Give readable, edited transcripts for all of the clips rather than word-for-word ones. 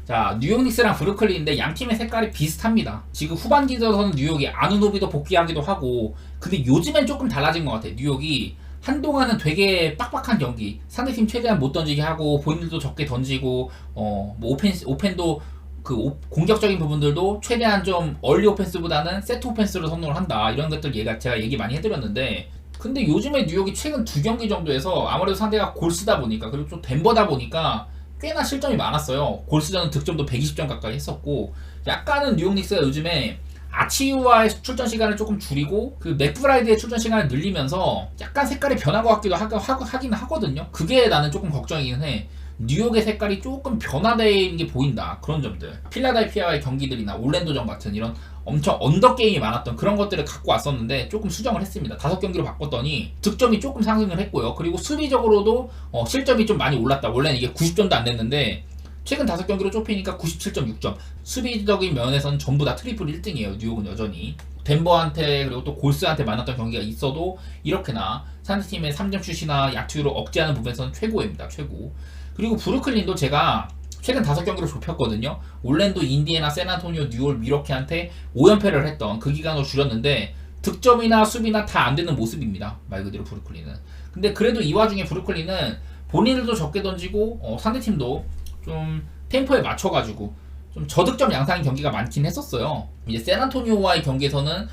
자, 뉴욕 닉스랑 브루클린인데 양 팀의 색깔이 비슷합니다. 지금 후반기 들어서는 뉴욕이 아누노비도 복귀하기도 하고, 근데 요즘엔 조금 달라진 것 같아요. 뉴욕이 한동안은 되게 빡빡한 경기, 상대팀 최대한 못 던지게 하고 본인들도 적게 던지고, 뭐 오펜도 공격적인 부분들도 최대한 좀 얼리 오펜스보다는 세트 오펜스로 선호를 한다, 이런 것들 제가 얘기 많이 해드렸는데, 근데 요즘에 뉴욕이 최근 두 경기 정도에서 아무래도 상대가 골스다 보니까, 그리고 좀 덴버다 보니까 꽤나 실점이 많았어요. 골스전은 득점도 120점 가까이 했었고, 약간은 뉴욕 닉스가 요즘에 아치유와의 출전 시간을 조금 줄이고 그 맥브라이드의 출전 시간을 늘리면서 약간 색깔이 변한 것 같기도 하긴 하거든요. 그게 나는 조금 걱정이긴 해. 뉴욕의 색깔이 조금 변화되어 있는 게 보인다, 그런 점들. 필라델피아와의 경기들이나 올랜도전 같은 이런 엄청 언더게임이 많았던 그런 것들을 갖고 왔었는데 조금 수정을 했습니다. 5경기로 바꿨더니 득점이 조금 상승을 했고요. 그리고 수비적으로도 실점이 좀 많이 올랐다. 원래는 이게 90점도 안 됐는데 최근 5경기로 좁히니까 97.6점. 수비적인 면에서는 전부 다 트리플 1등이에요. 뉴욕은 여전히. 덴버한테 그리고 또 골스한테 만났던 경기가 있어도 이렇게나 상대팀의 3점 슛이나 야투로 억제하는 부분에서는 최고입니다. 최고. 그리고 브루클린도 제가 최근 5경기로 좁혔거든요. 올랜도, 인디애나, 샌안토니오, 뉴올, 미러키한테 5연패를 했던 그 기간으로 줄였는데 득점이나 수비나 다 안 되는 모습입니다. 말 그대로 브루클린은. 근데 그래도 이 와중에 브루클린은 본인들도 적게 던지고 상대팀도 좀 템포에 맞춰가지고 좀 저득점 양상인 경기가 많긴 했었어요. 이제 샌안토니오와의 경기에서는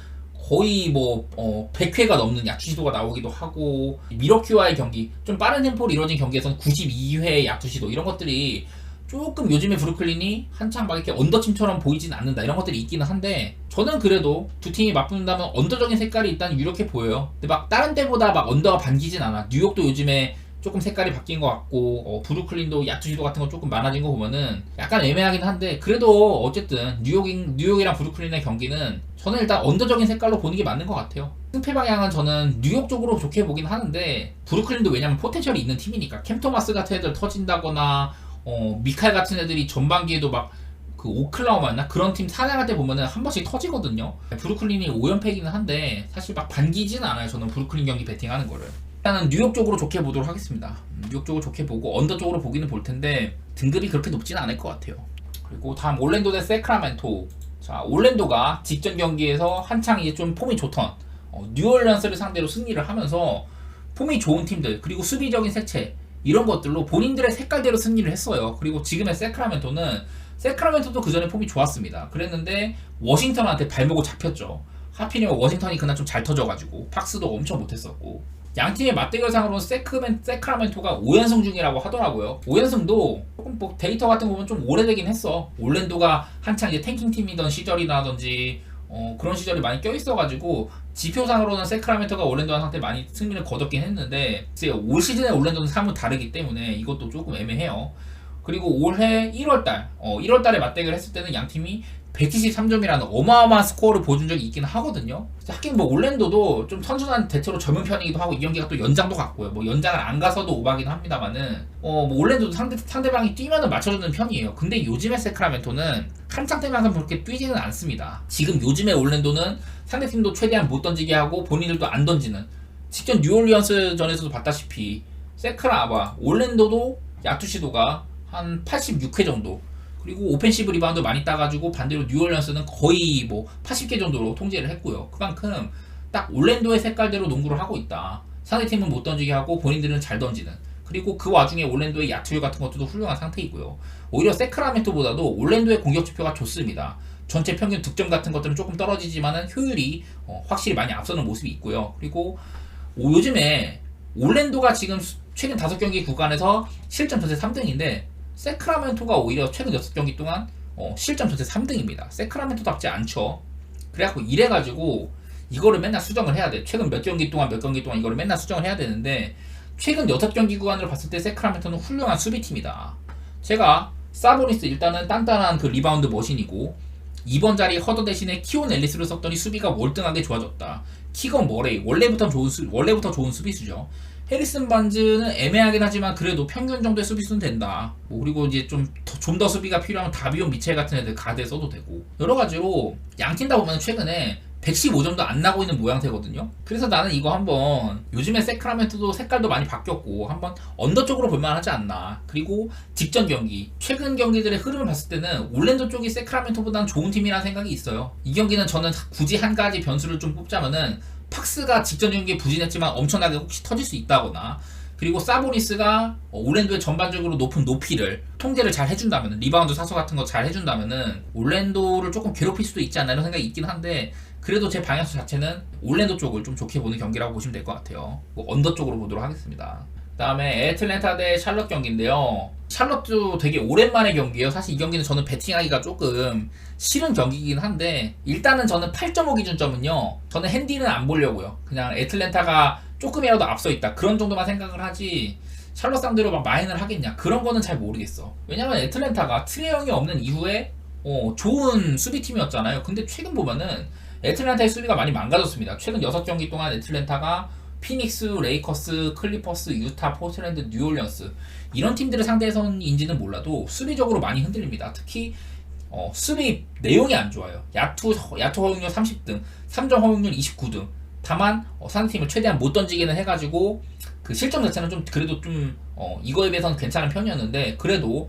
거의 100회가 넘는 야투 시도가 나오기도 하고, 미러키와의 경기, 좀 빠른 템포로 이루어진 경기에서는 92회 야투 시도, 이런 것들이 조금 요즘에 브루클린이 한창 막 이렇게 언더팀처럼 보이진 않는다, 이런 것들이 있기는 한데, 저는 그래도 두 팀이 맞붙는다면 언더적인 색깔이 일단 유력해 보여요. 근데 막 다른 때보다 막 언더가 반기진 않아. 뉴욕도 요즘에 조금 색깔이 바뀐 것 같고, 브루클린도 야투 시도 같은 거 조금 많아진 거 보면은 약간 애매하긴 한데, 그래도 어쨌든 뉴욕이랑 브루클린의 경기는 저는 일단 언더적인 색깔로 보는 게 맞는 것 같아요. 승패 방향은 저는 뉴욕 쪽으로 좋게 보긴 하는데, 브루클린도 왜냐면 포텐셜이 있는 팀이니까. 캠 토마스 같은 애들 터진다거나 미칼 같은 애들이 전반기에도 막 그 오클라호마였나? 그런 팀 사냥할 때 보면은 한 번씩 터지거든요. 브루클린이 5연패이기는 한데 사실 막 반기지는 않아요. 저는 브루클린 경기 배팅하는 거를. 일단은 뉴욕 쪽으로 좋게 보도록 하겠습니다. 뉴욕 쪽으로 좋게 보고 언더 쪽으로 보기는 볼 텐데 등급이 그렇게 높지는 않을 것 같아요. 그리고 다음 올랜도 대 세크라멘토. 자, 올랜도가 직전 경기에서 한창 이제 좀 폼이 좋던 뉴올리언스를 상대로 승리를 하면서 폼이 좋은 팀들, 그리고 수비적인 색채, 이런 것들로 본인들의 색깔대로 승리를 했어요. 그리고 지금의 세크라멘토도 그 전에 폼이 좋았습니다. 그랬는데 워싱턴한테 발목을 잡혔죠. 하필이면 워싱턴이 그날 좀 잘 터져가지고 팍스도 엄청 못했었고, 양팀의 맞대결상으로는 세크라멘토가 5연승 중이라고 하더라고요. 5연승도 조금 데이터 같은 거 보면 좀 오래되긴 했어. 올랜도가 한창 이제 탱킹팀이던 시절이라든지 그런 시절이 많이 껴있어가지고 지표상으로는 세크라멘토가 올랜도와 상태 많이 승리를 거뒀긴 했는데, 올 시즌에 올랜도는 사뭇 다르기 때문에 이것도 조금 애매해요. 그리고 올해 1월달에 맞대결 했을 때는 양팀이 173점이라는 어마어마한 스코어를 보여준 적이 있긴 하거든요. 하긴 올랜도도 좀 선순환 대체로 젊은 편이기도 하고, 이 경기가 또 연장도 갔고요. 연장을 안 가서도 오바긴 합니다만은 올랜도도 상대방이 뛰면은 맞춰주는 편이에요. 근데 요즘의 세크라멘토는 한창 때만큼 그렇게 뛰지는 않습니다. 지금 요즘의 올랜도는 상대팀도 최대한 못 던지게 하고 본인들도 안 던지는, 직전 뉴올리언스 전에서도 봤다시피 올랜도도 야투 시도가 한 86회 정도, 그리고 오펜시브 리바운드 많이 따가지고 반대로 뉴올리언스는 거의 80개 정도로 통제를 했고요. 그만큼 딱 올랜도의 색깔대로 농구를 하고 있다. 상대팀은 못 던지게 하고 본인들은 잘 던지는, 그리고 그 와중에 올랜도의 야투율 같은 것도 훌륭한 상태이고요. 오히려 세크라멘토보다도 올랜도의 공격 지표가 좋습니다. 전체 평균 득점 같은 것들은 조금 떨어지지만은 효율이 확실히 많이 앞서는 모습이 있고요. 그리고 요즘에 올랜도가 지금 최근 5경기 구간에서 실점 전체 3등인데 세크라멘토가 오히려 최근 6경기 동안 실점 전체 3등입니다. 세크라멘토답지 않죠. 그래갖고 이래가지고 이거를 맨날 수정을 해야 돼. 최근 몇 경기 동안 이거를 맨날 수정을 해야 되는데, 최근 6경기 구간을 봤을 때 세크라멘토는 훌륭한 수비팀이다. 제가 사보니스 일단은 단단한 그 리바운드 머신이고, 2번 자리 허더 대신에 키온 앨리스를 썼더니 수비가 월등하게 좋아졌다. 키건 머레이 원래부터 좋은 수비수죠. 해리슨 반즈는 애매하긴 하지만 그래도 평균 정도의 수비수는 된다. 그리고 이제 좀 더 수비가 필요하면 다비온 미첼 같은 애들 가드에 써도 되고, 여러 가지로 양팀 다 보면 최근에 115점도 안 나고 있는 모양새거든요. 그래서 나는 이거 한번 요즘에 세크라멘토도 색깔도 많이 바뀌었고 한번 언더 쪽으로 볼만하지 않나. 그리고 직전 경기, 최근 경기들의 흐름을 봤을 때는 올랜도 쪽이 세크라멘토보다는 좋은 팀이라는 생각이 있어요. 이 경기는 저는 굳이 한 가지 변수를 좀 뽑자면은 팍스가 직전 경기에 부진했지만 엄청나게 혹시 터질 수 있다거나, 그리고 사보니스가 올랜도의 전반적으로 높은 높이를 통제를 잘 해준다면, 리바운드 사서 같은 거 잘 해준다면은 올랜도를 조금 괴롭힐 수도 있지 않나 이런 생각이 있긴 한데, 그래도 제 방향수 자체는 올랜도 쪽을 좀 좋게 보는 경기라고 보시면 될 것 같아요. 뭐 언더 쪽으로 보도록 하겠습니다. 그 다음에 애틀랜타 대 샬럿 경기인데요. 샬럿도 되게 오랜만의 경기예요. 사실 이 경기는 저는 배팅하기가 조금 싫은 경기이긴 한데, 일단은 저는 8.5 기준점은요, 저는 핸디는 안 보려고요. 그냥 애틀랜타가 조금이라도 앞서 있다 그런 정도만 생각을 하지, 샬럿 상대로 막 마인을 하겠냐 그런 거는 잘 모르겠어. 왜냐면 애틀랜타가 트레이 형이 없는 이후에 좋은 수비팀이었잖아요. 근데 최근 보면은 애틀랜타의 수비가 많이 망가졌습니다. 최근 6경기 동안 애틀랜타가 피닉스, 레이커스, 클리퍼스, 유타, 포틀랜드, 뉴올리언스 이런 팀들을 상대해서인지는 몰라도 수비적으로 많이 흔들립니다. 특히 수비 내용이 안 좋아요. 야투 허용률 30등, 3점 허용률 29등. 다만 상대팀을 최대한 못 던지기는 해가지고 그 실점 자체는 좀 그래도 좀 이거에 비해서는 괜찮은 편이었는데, 그래도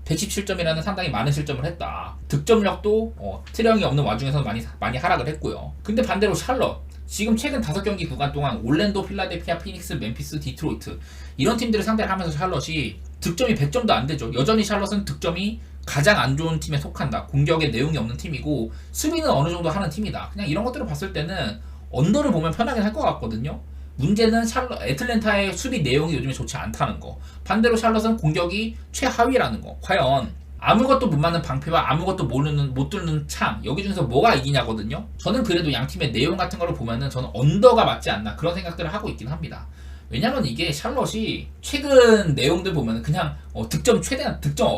117점이라는 상당히 많은 실점을 했다. 득점력도 트레형이 없는 와중에서는 많이 하락을 했고요. 근데 반대로 샬럿, 지금 최근 5경기 구간 동안 올랜도, 필라델피아, 피닉스, 멤피스, 디트로이트 이런 팀들을 상대를 하면서 샬럿이 득점이 100점도 안 되죠. 여전히 샬럿은 득점이 가장 안 좋은 팀에 속한다. 공격에 내용이 없는 팀이고 수비는 어느 정도 하는 팀이다. 그냥 이런 것들을 봤을 때는 언더를 보면 편하긴 할 것 같거든요. 문제는 애틀랜타의 수비 내용이 요즘에 좋지 않다는 거. 반대로 샬럿은 공격이 최하위라는 거. 과연 아무것도 못 맞는 방패와 아무것도 못 뚫는 창, 여기 중에서 뭐가 이기냐거든요. 저는 그래도 양 팀의 내용 같은 거를 보면은 저는 언더가 맞지 않나 그런 생각들을 하고 있긴 합니다. 왜냐면 이게 샬럿이 최근 내용들 보면은 그냥 득점 최대한 득점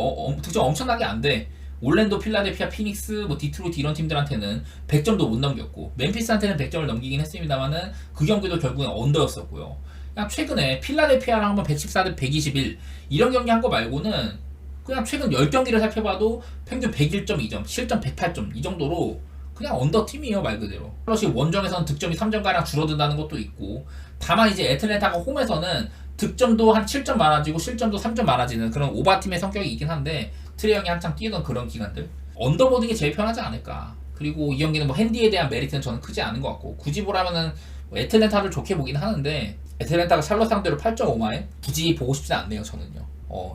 엄청나게 안 돼. 올랜도, 필라델피아, 피닉스, 뭐 디트로이트 이런 팀들한테는 100점도 못 넘겼고, 멤피스한테는 100점을 넘기긴 했습니다만은 그 경기도 결국엔 언더였었고요. 그냥 최근에 필라델피아랑 한번 114대 121 이런 경기 한 거 말고는 그냥 최근 10경기를 살펴봐도 평균 101.2점, 실점 108점 이 정도로 그냥 언더 팀이에요, 말 그대로. 샬럿이 원정에서는 득점이 3점가량 줄어든다는 것도 있고, 다만 이제 애틀랜타가 홈에서는 득점도 한 7점 많아지고 실점도 3점 많아지는 그런 오바팀의 성격이 있긴 한데, 트레이 형이 한창 뛰던 그런 기간들 언더 보는 게 제일 편하지 않을까. 그리고 이 경기는 뭐 핸디에 대한 메리트는 저는 크지 않은 것 같고, 굳이 보라면은 뭐 애틀랜타를 좋게 보긴 하는데, 애틀랜타가 샬럿 상대로 8.5마에 굳이 보고 싶지 않네요, 저는요.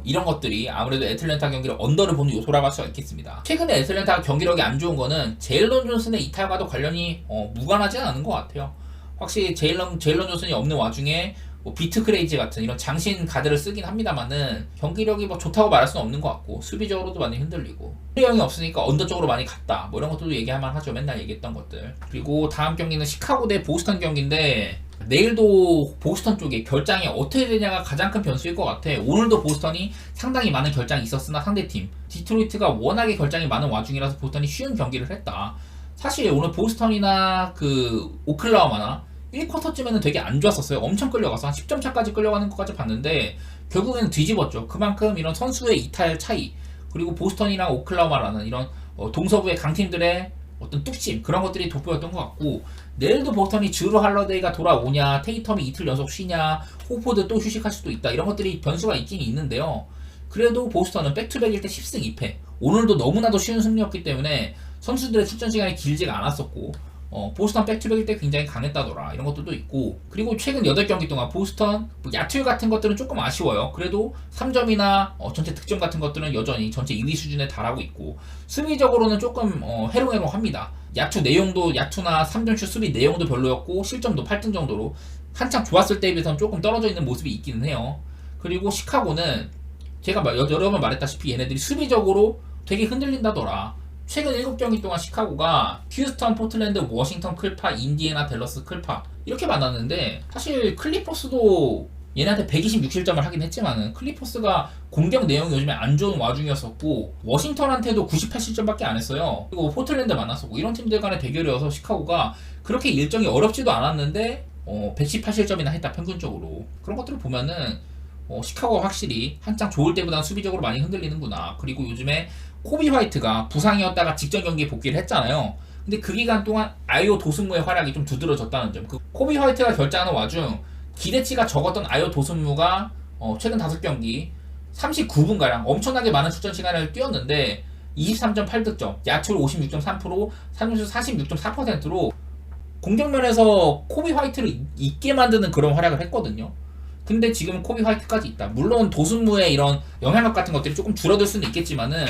이런 것들이 아무래도 애틀랜타 경기를 언더를 보는 요소라고 할 수가 있겠습니다. 최근에 애틀랜타가 경기력이 안 좋은 거는 제일런 존슨의 이탈과도 관련이 무관하지는 않은 것 같아요. 확실히 제일런 존슨이 없는 와중에 뭐 비트 크레이지 같은 이런 장신 가드를 쓰긴 합니다만은 경기력이 뭐 좋다고 말할 수는 없는 것 같고, 수비적으로도 많이 흔들리고, 트레이 형이 없으니까 언더 쪽으로 많이 갔다 뭐 이런 것들도 얘기할 만하죠. 맨날 얘기했던 것들. 그리고 다음 경기는 시카고 대 보스턴 경기인데, 내일도 보스턴 쪽에 결장이 어떻게 되냐가 가장 큰 변수일 것 같아. 오늘도 보스턴이 상당히 많은 결장이 있었으나 상대팀 디트로이트가 워낙에 결장이 많은 와중이라서 보스턴이 쉬운 경기를 했다. 사실 오늘 보스턴이나 그 오클라호마나 1쿼터쯤에는 되게 안 좋았었어요. 엄청 끌려가서 한 10점 차까지 끌려가는 것까지 봤는데 결국에는 뒤집었죠. 그만큼 이런 선수의 이탈 차이, 그리고 보스턴이랑 오클라호마라는 이런 동서부의 강팀들의 어떤 뚝심, 그런 것들이 돋보였던 것 같고, 내일도 보스턴이 주루 할러데이가 돌아오냐, 테이텀이 이틀 연속 쉬냐, 호포드 또 휴식할 수도 있다, 이런 것들이 변수가 있긴 있는데요. 그래도 보스턴은 백투백일 때 10승 2패, 오늘도 너무나도 쉬운 승리였기 때문에 선수들의 출전 시간이 길지가 않았었고, 보스턴 백투백일 때 굉장히 강했다더라, 이런 것들도 있고, 그리고 최근 8경기 동안 보스턴 뭐 야투율 같은 것들은 조금 아쉬워요. 그래도 3점이나 전체 득점 같은 것들은 여전히 전체 2위 수준에 달하고 있고, 수비적으로는 조금 해롱해롱합니다. 야투 내용도, 야투나 3점슛 수비 내용도 별로였고, 실점도 8등 정도로 한창 좋았을 때에 비해서는 조금 떨어져 있는 모습이 있기는 해요. 그리고 시카고는 제가 여러 번 말했다시피 얘네들이 수비적으로 되게 흔들린다더라. 최근 7경기 동안 시카고가 휴스턴, 포틀랜드, 워싱턴, 클파, 인디애나, 댈러스, 클파 이렇게 만났는데, 사실 클리퍼스도 얘네한테 126실점을 하긴 했지만은 클리퍼스가 공격 내용이 요즘에 안 좋은 와중이었었고, 워싱턴한테도 98실점밖에 안 했어요. 그리고 포틀랜드 만났었고, 이런 팀들 간의 대결이어서 시카고가 그렇게 일정이 어렵지도 않았는데 118실점이나 했다, 평균적으로. 그런 것들을 보면은 시카고가 확실히 한창 좋을 때보다는 수비적으로 많이 흔들리는구나. 그리고 요즘에 코비 화이트가 부상이었다가 직전 경기에 복귀를 했잖아요. 근데 그 기간 동안 아이오 도슨무의 활약이 좀 두드러졌다는 점. 그 코비 화이트가 결장하는 와중 기대치가 적었던 아이오 도슨무가 최근 5경기 39분가량 엄청나게 많은 출전 시간을 뛰었는데 23.8득점, 야투율 56.3%, 3점슛 46.4%로 공격면에서 코비 화이트를 있게 만드는 그런 활약을 했거든요. 근데 지금 코비 화이트까지 있다. 물론 도슨무의 이런 영향력 같은 것들이 조금 줄어들 수는 있겠지만은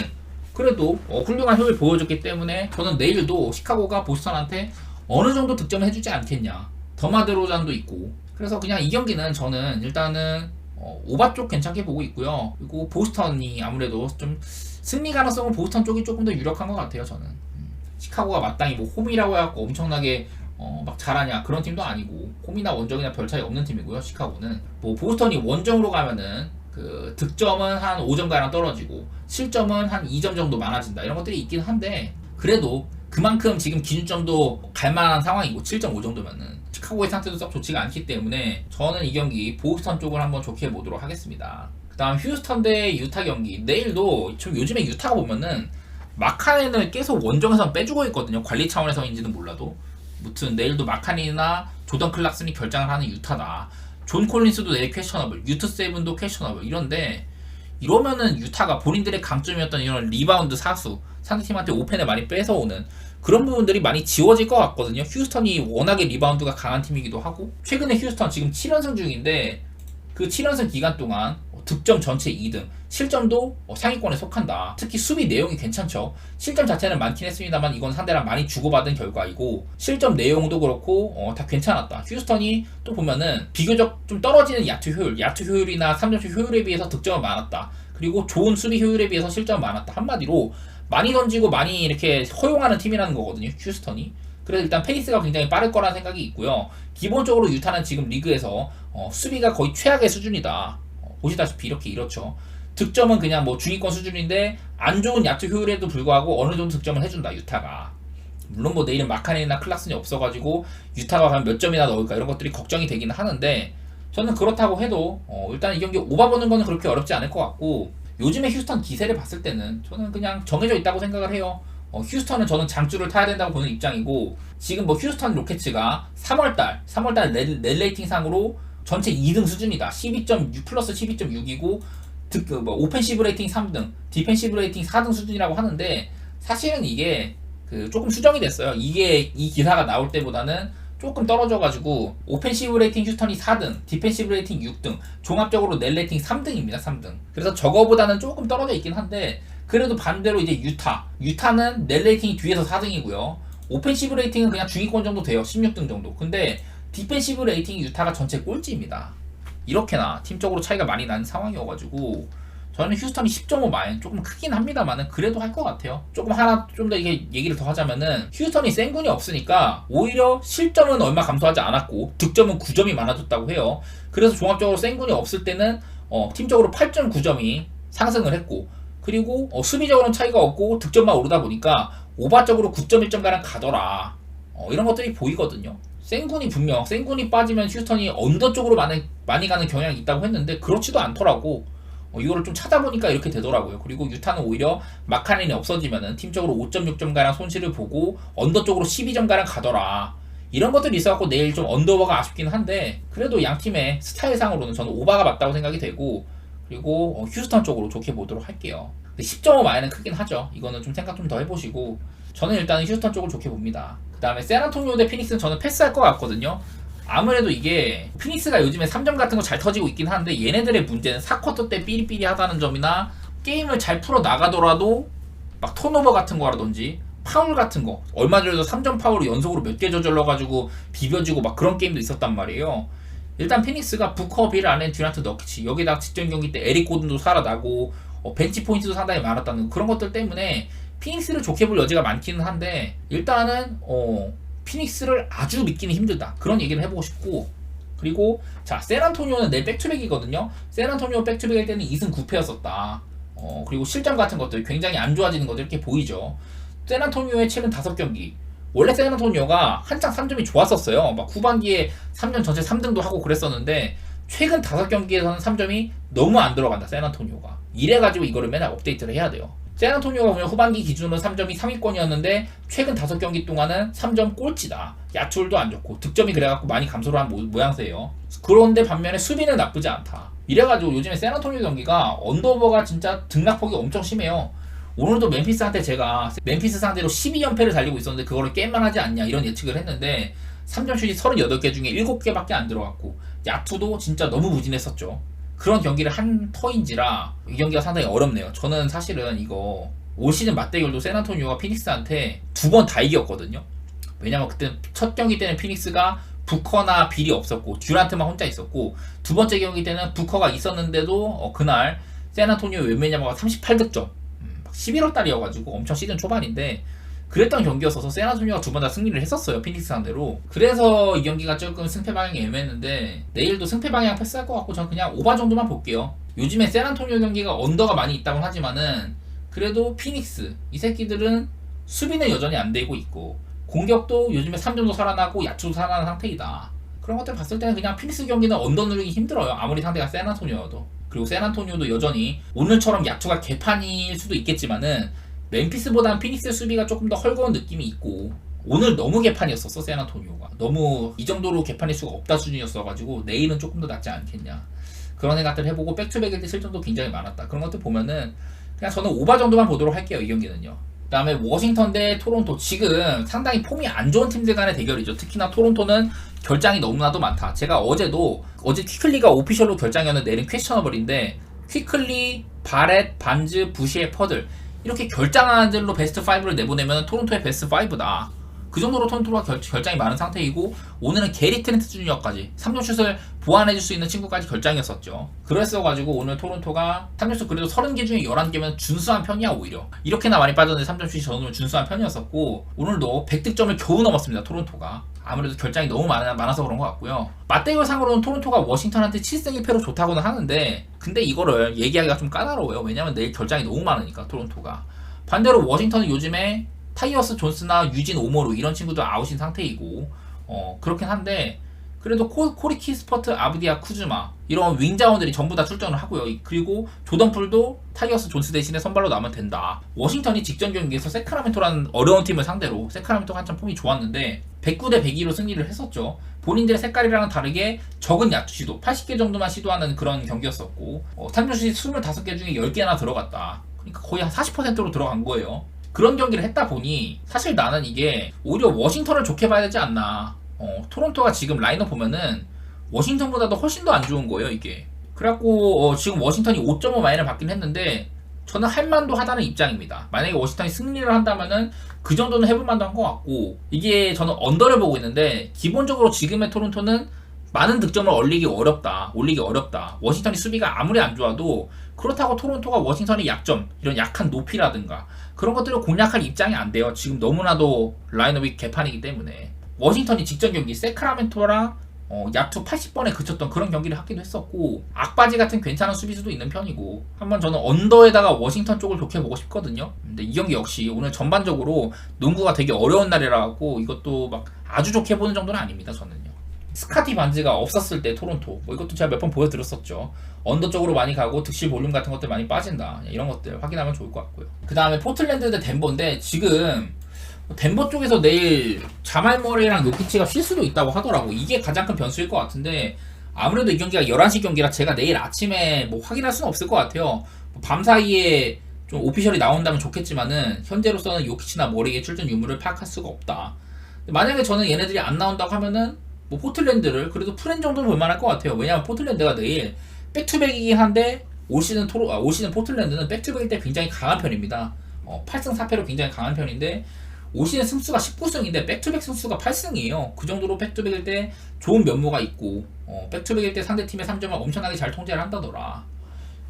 그래도 훌륭한 효율을 보여줬기 때문에 저는 내일도 시카고가 보스턴한테 어느 정도 득점을 해주지 않겠냐. 더마드로잔도 있고. 그래서 그냥 이 경기는 저는 일단은 오바 쪽 괜찮게 보고 있고요. 그리고 보스턴이 아무래도 좀 승리 가능성은 보스턴 쪽이 조금 더 유력한 것 같아요. 저는 시카고가 마땅히 뭐 홈이라고 해갖고 엄청나게 막 잘하냐 그런 팀도 아니고 홈이나 원정이나 별 차이 없는 팀이고요. 시카고는 뭐 보스턴이 원정으로 가면은 그 득점은 한 5점 가량 떨어지고 실점은 한 2점 정도 많아진다 이런 것들이 있긴 한데 그래도 그만큼 지금 기준점도 갈만한 상황이고 7.5 정도면은 시카고의 상태도 썩 좋지가 않기 때문에 저는 이 경기 보스턴 쪽을 한번 좋게 보도록 하겠습니다. 그 다음 휴스턴 대 유타 경기. 내일도 좀 요즘에 유타가 보면은 마카넨을 계속 원정에서 빼주고 있거든요. 관리 차원에서인지는 몰라도. 무튼 내일도 마카넨이나 조던 클락슨이 결장을 하는 유타다. 존 콜린스도 내일 퀘셔너블, 유트 세븐도 퀘셔너블 이런데 이러면은 유타가 본인들의 강점이었던 이런 리바운드 사수, 상대팀한테 오펜을 많이 뺏어오는 그런 부분들이 많이 지워질 것 같거든요. 휴스턴이 워낙에 리바운드가 강한 팀이기도 하고 최근에 휴스턴 지금 7연승 중인데 그 7연승 기간 동안 득점 전체 2등, 실점도 상위권에 속한다. 특히 수비 내용이 괜찮죠. 실점 자체는 많긴 했습니다만 이건 상대랑 많이 주고받은 결과이고 실점 내용도 그렇고 다 괜찮았다. 휴스턴이 또 보면은 비교적 좀 떨어지는 야투 효율이나 3점슛 효율에 비해서 득점은 많았다. 그리고 좋은 수비 효율에 비해서 실점은 많았다. 한마디로 많이 던지고 많이 이렇게 허용하는 팀이라는 거거든요. 휴스턴이. 그래서 일단 페이스가 굉장히 빠를 거라는 생각이 있고요. 기본적으로 유타는 지금 리그에서 수비가 거의 최악의 수준이다. 보시다시피 이렇죠. 득점은 그냥 뭐 중위권 수준인데 안 좋은 야투 효율에도 불구하고 어느 정도 득점을 해준다 유타가. 물론 뭐 내일은 마카넨이나 클락슨이 없어가지고 유타가 과연 몇 점이나 넣을까 이런 것들이 걱정이 되긴 하는데 저는 그렇다고 해도 일단 이 경기 오바 보는 거는 그렇게 어렵지 않을 것 같고 요즘에 휴스턴 기세를 봤을 때는 저는 그냥 정해져 있다고 생각을 해요. 휴스턴은 저는 장줄을 타야 된다고 보는 입장이고 지금 뭐 휴스턴 로켓츠가 3월달 net 레이팅 상으로 전체 2등 수준이다. 12.6 플러스 12.6이고 오펜시브 레이팅 3등, 디펜시브 레이팅 4등 수준이라고 하는데 사실은 이게 조금 수정이 됐어요. 이게 이 기사가 나올 때보다는 조금 떨어져가지고 오펜시브 레이팅 휴스턴이 4등, 디펜시브 레이팅 6등, 종합적으로 넷 레이팅 3등입니다. 3등. 그래서 저거보다는 조금 떨어져 있긴 한데 그래도 반대로 이제 유타는 넷 레이팅이 뒤에서 4등이고요. 오펜시브 레이팅은 그냥 중위권 정도 돼요. 16등 정도. 근데 디펜시브 레이팅 유타가 전체 꼴찌입니다. 이렇게나 팀적으로 차이가 많이 나는 상황이어가지고 저는 휴스턴이 10.5 마인 조금 크긴 합니다만은 그래도 할 것 같아요. 조금 하나 좀 더 이게 얘기를 더 하자면은 휴스턴이 센군이 없으니까 오히려 실점은 얼마 감소하지 않았고 득점은 9점이 많아졌다고 해요. 그래서 종합적으로 센군이 없을 때는 팀적으로 8.9점이 상승을 했고 그리고 수비적으로는 차이가 없고 득점만 오르다 보니까 오바적으로 9.1점 가량 가더라. 이런 것들이 보이거든요. 센군이 빠지면 휴스턴이 언더 쪽으로 많이 가는 경향이 있다고 했는데 그렇지도 않더라고. 이거를 좀 찾아보니까 이렇게 되더라고요. 그리고 유타는 오히려 마카넨이 없어지면은 팀적으로 5.6점 가량 손실을 보고 언더 쪽으로 12점 가량 가더라. 이런 것들이 있어갖고 내일 좀 언더오버가 아쉽긴 한데 그래도 양 팀의 스타일상으로는 저는 오바가 맞다고 생각이 되고 그리고 휴스턴 쪽으로 좋게 보도록 할게요. 10.5 마이는 크긴 하죠. 이거는 좀 생각 좀 더 해보시고 저는 일단 휴스턴 쪽을 좋게 봅니다. 그 다음에 샌안토니오 대 피닉스는 저는 패스할 것 같거든요. 아무래도 이게 피닉스가 요즘에 3점 같은 거 잘 터지고 있긴 한데 얘네들의 문제는 4쿼터 때 삐리삐리하다는 점이나 게임을 잘 풀어 나가더라도 막 턴오버 같은 거라든지 파울 같은 거 얼마 전에도 3점 파울을 연속으로 몇 개 저질러가지고 비벼지고 막 그런 게임도 있었단 말이에요. 일단 피닉스가 부커, 빌, 알렌, 듀란트, 너키치 여기다가 직전 경기 때 에릭 고든도 살아나고 벤치 포인트도 상당히 많았다는 그런 것들 때문에 피닉스를 좋게 볼 여지가 많기는 한데 일단은 피닉스를 아주 믿기는 힘들다 그런 얘기를 해보고 싶고 그리고 자 샌안토니오는 내일 백투백이거든요. 샌안토니오 백투백일 때는 2승 9패였었다. 그리고 실점 같은 것들 굉장히 안 좋아지는 것들 이렇게 보이죠. 샌안토니오의 최근 5경기 원래 샌안토니오가 한창 3점이 좋았었어요. 막 후반기에 3점 전체 3등도 하고 그랬었는데 최근 5경기에서는 3점이 너무 안 들어간다 샌안토니오가. 이래가지고 이거를 맨날 업데이트를 해야 돼요. 샌안토니오가 보면 후반기 기준으로 3점이 3위권이었는데 최근 5경기 동안은 3점 꼴찌다. 야투율도 안 좋고 득점이 그래갖고 많이 감소를 한 모양새예요. 그런데 반면에 수비는 나쁘지 않다. 이래가지고 요즘에 샌안토니오 경기가 언더오버가 진짜 등락폭이 엄청 심해요. 오늘도 멤피스한테 제가 멤피스 상대로 12연패를 달리고 있었는데 그거를 깰만 하지 않냐 이런 예측을 했는데 3점 슛이 38개 중에 7개밖에 안 들어갔고 야투도 진짜 너무 부진했었죠. 그런 경기를 한 터인지라 이 경기가 상당히 어렵네요. 저는 사실은 이거 올 시즌 맞대결도 샌안토니오가 피닉스한테 2번 다 이겼거든요. 왜냐면 그때 첫 경기 때는 피닉스가 부커나 빌이 없었고 듀란트만 혼자 있었고, 두 번째 경기 때는 부커가 있었는데도 그날 샌안토니오 웬메냐마가 38득점 11월 달이어가지고 엄청 시즌 초반인데 그랬던 경기였어서 샌안토니오가 두 번 다 승리를 했었어요, 피닉스 상대로. 그래서 이 경기가 조금 승패 방향이 애매했는데 내일도 승패 방향 패스할 것 같고 저는 그냥 오바 정도만 볼게요. 요즘에 샌안토니오 경기가 언더가 많이 있다곤 하지만은 그래도 피닉스 이 새끼들은 수비는 여전히 안 되고 있고 공격도 요즘에 3점도 살아나고 야투도 살아나는 상태이다. 그런 것들 봤을 때는 그냥 피닉스 경기는 언더 누르기 힘들어요, 아무리 상대가 샌안토니오여도. 그리고 샌안토니오도 여전히 오늘처럼 야투가 개판일 수도 있겠지만은 멤피스보다는 피닉스 수비가 조금 더 헐거운 느낌이 있고, 오늘 너무 개판이었었어 샌안토니오가. 너무 이 정도로 개판일 수가 없다 수준이었어가지고 내일은 조금 더 낫지 않겠냐 그런 생각들 해보고, 백투백일 때 실점도 굉장히 많았다. 그런 것들 보면은 그냥 저는 오바 정도만 보도록 할게요, 이 경기는요. 그 다음에 워싱턴 대 토론토, 지금 상당히 폼이 안 좋은 팀들 간의 대결이죠. 특히나 토론토는 결장이 너무나도 많다. 제가 어제 퀴클리가 오피셜로 결장이었는데 내일은 퀘스처너블인데 퀴클리, 바렛, 반즈, 부시에, 퍼들 이렇게 결장한 들로 베스트 5를 내보내면 토론토의 베스트 5다. 그 정도로 토론토가 결장이 많은 상태이고, 오늘은 게리 트렌트 주니어까지 3점슛을 보완해줄 수 있는 친구까지 결장이었었죠. 그랬어가지고 오늘 토론토가 3점슛 그래도 30개 중에 11개면 준수한 편이야. 오히려 이렇게나 많이 빠졌는데 3점슛이 저는 준수한 편이었었고, 오늘도 100득점을 겨우 넘었습니다, 토론토가. 아무래도 결장이 너무 많아서 그런 것 같고요. 맞대결 상으로는 토론토가 워싱턴한테 7승 1패로 좋다고는 하는데 근데 이거를 얘기하기가 좀 까다로워요. 왜냐면 내일 결장이 너무 많으니까 토론토가. 반대로 워싱턴은 요즘에 타이어스 존스나 유진 오모루 이런 친구들 아웃인 상태이고 그렇긴 한데 그래도 코리 키스퍼트, 아브디아, 쿠즈마 이런 윙자원들이 전부 다 출전을 하고요. 그리고 조던풀도 타이어스 존스 대신에 선발로 나오면 된다. 워싱턴이 직전 경기에서 세크라멘토라는 어려운 팀을 상대로, 세크라멘토가 한참 폼이 좋았는데 109대 102로 승리를 했었죠. 본인들의 색깔이랑은 다르게 적은 야투 시도 80개 정도만 시도하는 그런 경기였었고 3점슛이 25개 중에 10개나 들어갔다. 그러니까 거의 한 40%로 들어간 거예요. 그런 경기를 했다 보니 사실 나는 이게 오히려 워싱턴을 좋게 봐야 되지 않나. 토론토가 지금 라인업 보면은 워싱턴보다도 훨씬 더 안 좋은 거예요, 이게. 그래갖고 지금 워싱턴이 5.5 마이너를 받긴 했는데 저는 할만도 하다는 입장입니다. 만약에 워싱턴이 승리를 한다면은 그 정도는 해볼만도 한 것 같고, 이게 저는 언더를 보고 있는데 기본적으로 지금의 토론토는 많은 득점을 올리기 어렵다. 워싱턴이 수비가 아무리 안 좋아도 그렇다고 토론토가 워싱턴의 약점, 이런 약한 높이라든가 그런 것들을 공략할 입장이 안 돼요. 지금 너무나도 라인업이 개판이기 때문에. 워싱턴이 직전 경기 세크라멘토랑 야투 80번에 그쳤던 그런 경기를 하기도 했었고, 악바지 같은 괜찮은 수비수도 있는 편이고, 한번 저는 언더에다가 워싱턴 쪽을 좋게 보고 싶거든요. 근데 이 경기 역시 오늘 전반적으로 농구가 되게 어려운 날이라고 이것도 막 아주 좋게 보는 정도는 아닙니다, 저는요. 스카티 반즈가 없었을 때 토론토, 이것도 제가 몇 번 보여드렸었죠. 언더 쪽으로 많이 가고 득실 볼륨 같은 것들 많이 빠진다. 이런 것들 확인하면 좋을 것 같고요. 그 다음에 포틀랜드 대 덴버인데 지금 덴버 쪽에서 내일 자말 머레이랑 요키치가 쉴 수도 있다고 하더라고. 이게 가장 큰 변수일 것 같은데 아무래도 이 경기가 11시 경기라 제가 내일 아침에 뭐 확인할 수는 없을 것 같아요. 밤 사이에 좀 오피셜이 나온다면 좋겠지만은 현재로서는 요키치나 머레이의 출전 유무를 파악할 수가 없다. 만약에 저는 얘네들이 안 나온다고 하면은 뭐 포틀랜드를 그래도 프렌 정도는 볼만할 것 같아요. 왜냐면 포틀랜드가 내일 백투백이긴 한데 올 시즌 포틀랜드는 백투백일 때 굉장히 강한 편입니다. 8승 4패로 굉장히 강한 편인데 올 시즌 승수가 19승인데 백투백 승수가 8승이에요. 그 정도로 백투백일 때 좋은 면모가 있고 백투백일 때 상대팀의 3점을 엄청나게 잘 통제를 한다더라.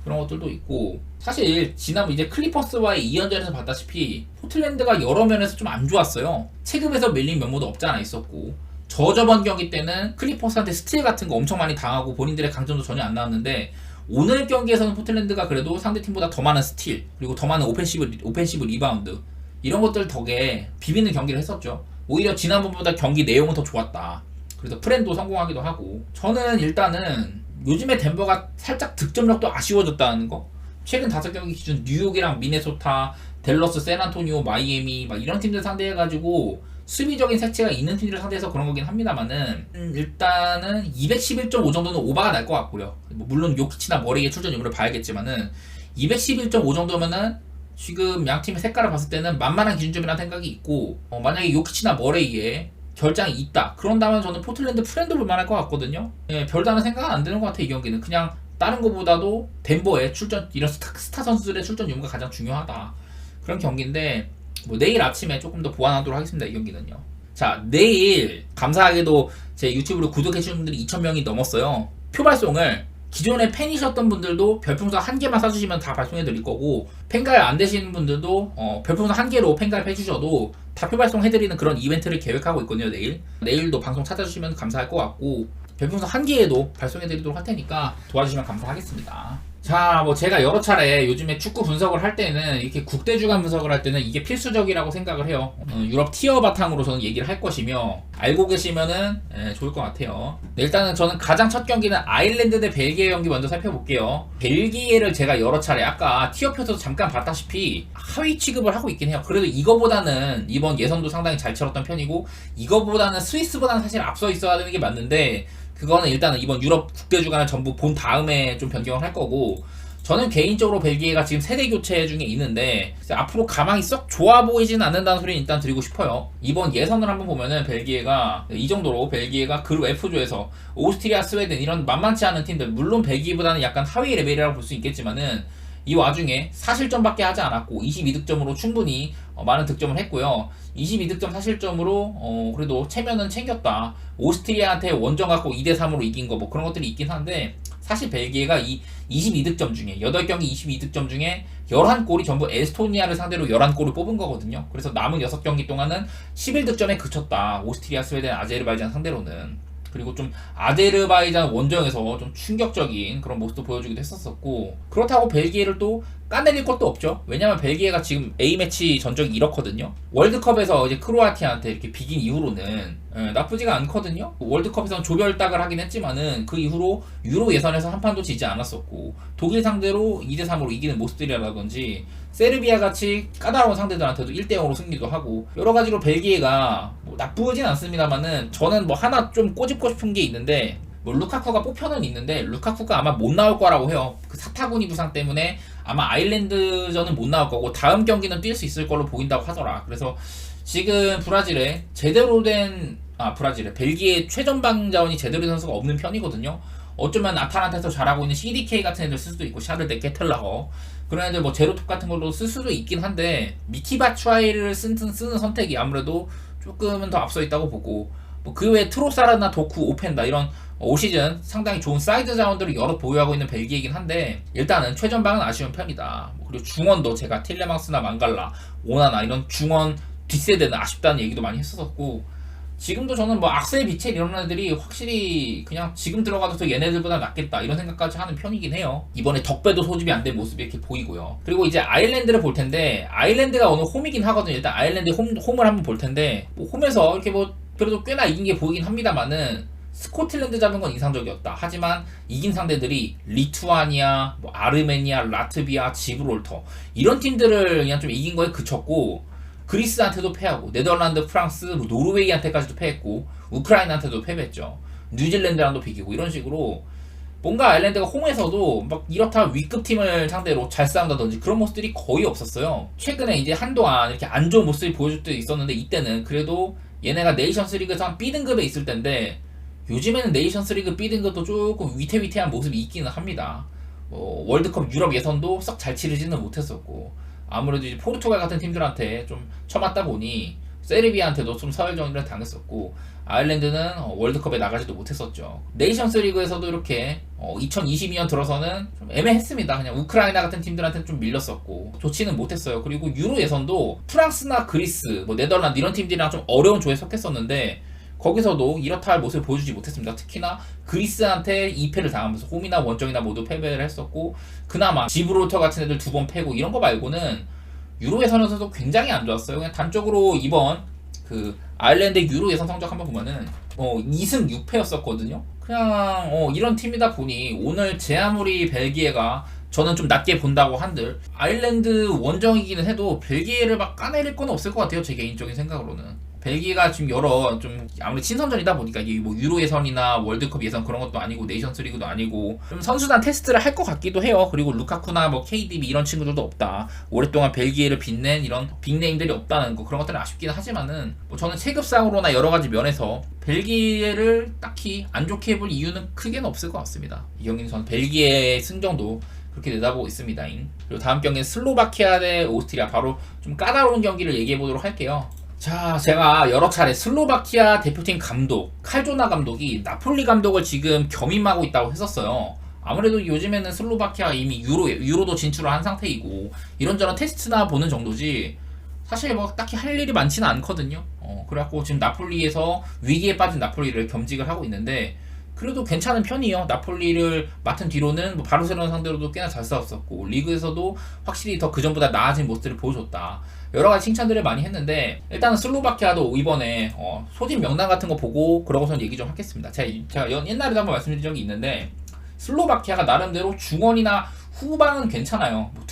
그런 것들도 있고, 사실 지난번 이제 클리퍼스와의 2연전에서 봤다시피 포틀랜드가 여러 면에서 좀 안 좋았어요. 체급에서 밀린 면모도 없지 않아 있었고, 저번 경기 때는 클리퍼스한테 스틸 같은 거 엄청 많이 당하고 본인들의 강점도 전혀 안 나왔는데 오늘 경기에서는 포틀랜드가 그래도 상대팀보다 더 많은 스틸, 그리고 더 많은 오펜시브 리바운드 이런 것들 덕에 비비는 경기를 했었죠. 오히려 지난번보다 경기 내용은 더 좋았다. 그래서 프렌도 성공하기도 하고, 저는 일단은 요즘에 덴버가 살짝 득점력도 아쉬워졌다는 거, 최근 5경기 기준 뉴욕이랑 미네소타, 댈러스, 샌안토니오, 마이애미 막 이런 팀들 상대해가지고 수비적인 색채가 있는 팀들을 상대해서 그런 거긴 합니다만은 일단은 211.5 정도는 오바가 날 것 같고요. 뭐 물론 요키치나 머레이의 출전 유무를 봐야겠지만은 211.5 정도면은 지금 양 팀의 색깔을 봤을 때는 만만한 기준점이라는 생각이 있고 만약에 요키치나 머레이에 결장이 있다 그런다면 저는 포틀랜드 프렌드 볼만할 것 같거든요. 예, 별다른 생각은 안 드는 것 같아. 이 경기는 그냥 다른 것보다도 덴버의 출전 이런 스타 선수들의 출전 유무가 가장 중요하다 그런 경기인데 뭐 내일 아침에 조금 더 보완하도록 하겠습니다. 이 경기는요. 자, 내일 감사하게도 제 유튜브를 구독해주신 분들이 2,000명이 넘었어요. 표 발송을 기존에 팬이셨던 분들도 별풍선 1개만 쏴주시면 다 발송해드릴 거고, 팬가입 안 되시는 분들도 별풍선 1개로 팬가입 해주셔도 다 표 발송해드리는 그런 이벤트를 계획하고 있거든요. 내일도 방송 찾아주시면 감사할 것 같고, 별풍선 1개에도 발송해드리도록 할 테니까 도와주시면 감사하겠습니다. 자, 뭐 제가 여러 차례 요즘에 축구 분석을 할 때는 이렇게 국대 주간 분석을 할 때는 이게 필수적이라고 생각을 해요. 유럽 티어 바탕으로 저는 얘기를 할 것이며 알고 계시면은 좋을 것 같아요. 네, 일단은 저는 가장 첫 경기는 아일랜드 대 벨기에 경기 먼저 살펴볼게요. 벨기에를 제가 여러 차례 아까 티어표에서도 잠깐 봤다시피 하위 취급을 하고 있긴 해요. 그래도 이거보다는 이번 예선도 상당히 잘 치렀던 편이고 이거보다는 스위스보다는 사실 앞서 있어야 되는 게 맞는데 그거는 일단은 이번 유럽 국대 주간을 전부 본 다음에 좀 변경을 할 거고, 저는 개인적으로 벨기에가 지금 세대 교체 중에 있는데 앞으로 가망이 썩 좋아 보이진 않는다는 소리는 일단 드리고 싶어요. 이번 예선을 한번 보면은 벨기에가 이 정도로 벨기에가 그룹 F조에서 오스트리아, 스웨덴 이런 만만치 않은 팀들, 물론 벨기에보다는 약간 하위 레벨이라고 볼 수 있겠지만은 이 와중에 4실점밖에 하지 않았고 22득점으로 충분히 많은 득점을 했고요. 22득점 4실점으로 그래도 체면은 챙겼다. 오스트리아한테 원정 갖고 2대3으로 이긴 거 뭐 그런 것들이 있긴 한데, 사실 벨기에가 이 22득점 중에 8경기 22득점 중에 11골이 전부 에스토니아를 상대로 11골을 뽑은 거거든요. 그래서 남은 6경기 동안은 11득점에 그쳤다. 오스트리아, 스웨덴, 아제르바이잔 상대로는. 그리고 좀 아제르바이잔 원정에서 좀 충격적인 그런 모습도 보여주기도 했었었고, 그렇다고 벨기에를 또 까내릴 것도 없죠. 왜냐면 벨기에가 지금 A매치 전적이 이렇거든요. 월드컵에서 이제 크로아티아한테 이렇게 비긴 이후로는 나쁘지가 않거든요. 월드컵에서는 조별딱을 하긴 했지만은 그 이후로 유로 예선에서 한 판도 지지 않았었고, 독일 상대로 2대3으로 이기는 모습들이라든지 세르비아 같이 까다로운 상대들한테도 1대0으로 승리도 하고, 여러 가지로 벨기에가 뭐 나쁘진 않습니다만은 저는 뭐 하나 좀 꼬집고 싶은 게 있는데, 뭐 루카쿠가 뽑혀는 있는데 루카쿠가 아마 못 나올 거라고 해요. 그 사타구니 부상 때문에 아마 아일랜드전은 못 나올 거고 다음 경기는 뛸 수 있을 걸로 보인다고 하더라. 그래서 지금 브라질에 제대로 된 벨기에 최전방 자원이 제대로 된 선수가 없는 편이거든요. 어쩌면 아탈란타에서 잘하고 있는 CDK 같은 애들 쓸 수도 있고, 샤를데 케틀라거 그런 애들 뭐 제로톱 같은 걸로 쓸 수도 있긴 한데, 미키 바츠와이를 쓰는 선택이 아무래도 조금은 더 앞서 있다고 보고, 뭐 그 외에 트로사르나 도쿠, 오펜다 이런 올 시즌 상당히 좋은 사이드 자원들을 여러 보유하고 있는 벨기에이긴 한데, 일단은 최전방은 아쉬운 편이다. 그리고 중원도 제가 틸레망스나 망갈라, 오나나 이런 중원 뒷세대는 아쉽다는 얘기도 많이 했었고, 지금도 저는 뭐 악셀, 비첼 이런 애들이 확실히 그냥 지금 들어가도 더 얘네들보다 낫겠다 이런 생각까지 하는 편이긴 해요. 이번에 덕배도 소집이 안 된 모습이 이렇게 보이고요. 그리고 이제 아일랜드를 볼 텐데, 아일랜드가 오늘 홈이긴 하거든요. 일단 아일랜드 홈을 한번 볼 텐데, 뭐 홈에서 이렇게 뭐 그래도 꽤나 이긴 게 보이긴 합니다만은 스코틀랜드 잡은 건 이상적이었다. 하지만 이긴 상대들이 리투아니아, 뭐 아르메니아, 라트비아, 지브롤터 이런 팀들을 그냥 좀 이긴 거에 그쳤고, 그리스한테도 패하고 네덜란드, 프랑스, 뭐 노르웨이한테까지도 패했고 우크라이나한테도 패배했죠. 뉴질랜드랑도 비기고 이런 식으로 뭔가 아일랜드가 홈에서도 막 이렇다 위급 팀을 상대로 잘 싸운다든지 그런 모습들이 거의 없었어요. 최근에 이제 한동안 이렇게 안 좋은 모습을 보여줄 때도 있었는데, 이때는 그래도 얘네가 네이션스 리그에서 한 B등급에 있을 텐데, 요즘에는 네이션스 리그 B등급도 조금 위태위태한 모습이 있기는 합니다. 월드컵 유럽 예선도 썩 잘 치르지는 못했었고, 아무래도 이제 포르투갈 같은 팀들한테 좀 쳐맞다 보니 세르비아한테도 좀 서열 정리를 당했었고, 아일랜드는 월드컵에 나가지도 못했었죠. 네이션스 리그에서도 이렇게 2022년 들어서는 좀 애매했습니다. 그냥 우크라이나 같은 팀들한테는 좀 밀렸었고 좋지는 못했어요. 그리고 유로 예선도 프랑스나 그리스, 뭐 네덜란드 이런 팀들이랑 좀 어려운 조에 속했었는데 거기서도 이렇다 할 모습을 보여주지 못했습니다. 특히나 그리스한테 2패를 당하면서 홈이나 원정이나 모두 패배를 했었고, 그나마 지브롤터 같은 애들 2번 패고 이런 거 말고는 유로 예선에서도 굉장히 안 좋았어요. 그냥 단적으로 이번 그 아일랜드 유로 예선 성적 한번 보면은 2승 6패였었거든요. 그냥 이런 팀이다 보니 오늘 제 아무리 벨기에가 저는 좀 낮게 본다고 한들 아일랜드 원정이기는 해도 벨기에를 막 까내릴 건 없을 것 같아요. 제 개인적인 생각으로는. 벨기에가 지금 여러 좀 아무래도 친선전이다 보니까 이게 뭐 유로 예선이나 월드컵 예선 그런 것도 아니고 네이션스 리그도 아니고 좀 선수단 테스트를 할 것 같기도 해요. 그리고 루카쿠나 뭐 KDB 이런 친구들도 없다. 오랫동안 벨기에를 빛낸 이런 빅네임들이 없다는 거 그런 것들은 아쉽긴 하지만은 뭐 저는 체급상으로나 여러 가지 면에서 벨기에를 딱히 안 좋게 볼 이유는 크게는 없을 것 같습니다. 이 경기는 저는 벨기에 승정도 그렇게 내다보고 있습니다. 그리고 다음 경기는 슬로바키아 대 오스트리아 바로 좀 까다로운 경기를 얘기해 보도록 할게요. 자, 제가 여러 차례 슬로바키아 대표팀 감독 칼조나 감독이 나폴리 감독을 지금 겸임하고 있다고 했었어요. 아무래도 요즘에는 슬로바키아가 이미 유로도 진출을 한 상태이고 이런저런 테스트나 보는 정도지 사실 뭐 딱히 할 일이 많지는 않거든요. 그래갖고 지금 나폴리에서 위기에 빠진 나폴리를 겸직을 하고 있는데 그래도 괜찮은 편이에요. 나폴리를 맡은 뒤로는 뭐 바르셀로나 상대로도 꽤나 잘 싸웠었고 리그에서도 확실히 더 그전보다 나아진 모습을 보여줬다. 여러가지 칭찬들을 많이 했는데 일단은 슬로바키아도 이번에 소집 명단 같은 거 보고 그러고선 얘기 좀 하겠습니다. 제가 옛날에도 한번 말씀드린 적이 있는데 슬로바키아가 나름대로 중원이나 후방은 괜찮아요. 뭐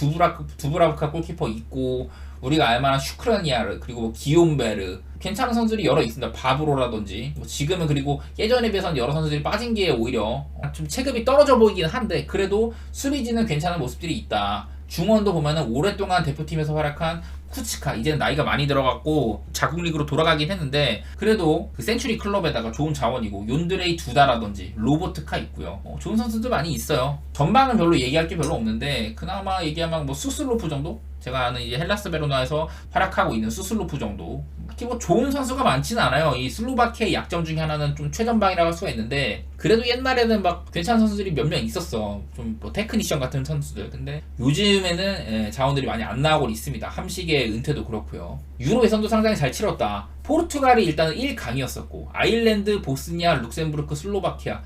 두브라브카 골키퍼 있고 우리가 알만한 슈크라니아르 그리고 뭐 기욤베르 괜찮은 선수들이 여러 있습니다. 바브로라든지 뭐 지금은 그리고 예전에 비해서는 여러 선수들이 빠진 게 오히려 좀 체급이 떨어져 보이긴 한데 그래도 수비진은 괜찮은 모습들이 있다. 중원도 보면은 오랫동안 대표팀에서 활약한 쿠츠카 이제는 나이가 많이 들어갔고 자국 리그로 돌아가긴 했는데 그래도 그 센츄리 클럽에다가 좋은 자원이고 욘드레이 두다라든지 로보트카 있고요. 좋은 선수들 많이 있어요. 전방은 별로 얘기할 게 별로 없는데 그나마 얘기하면 뭐 수슬로프 정도? 제가 아는 이제 헬라스 베로나에서 활약하고 있는 수슬로프 정도. 특히 뭐 좋은 선수가 많지는 않아요. 이 슬로바키아의 약점 중에 하나는 좀 최전방이라고 할 수가 있는데 그래도 옛날에는 막 괜찮은 선수들이 몇 명 있었어. 좀 뭐 테크니션 같은 선수들. 근데 요즘에는 자원들이 많이 안 나오고 있습니다. 함식의 은퇴도 그렇고요. 유로 예선도 상당히 잘 치렀다. 포르투갈이 일단은 1강이었었고 아일랜드, 보스니아, 룩셈부르크, 슬로바키아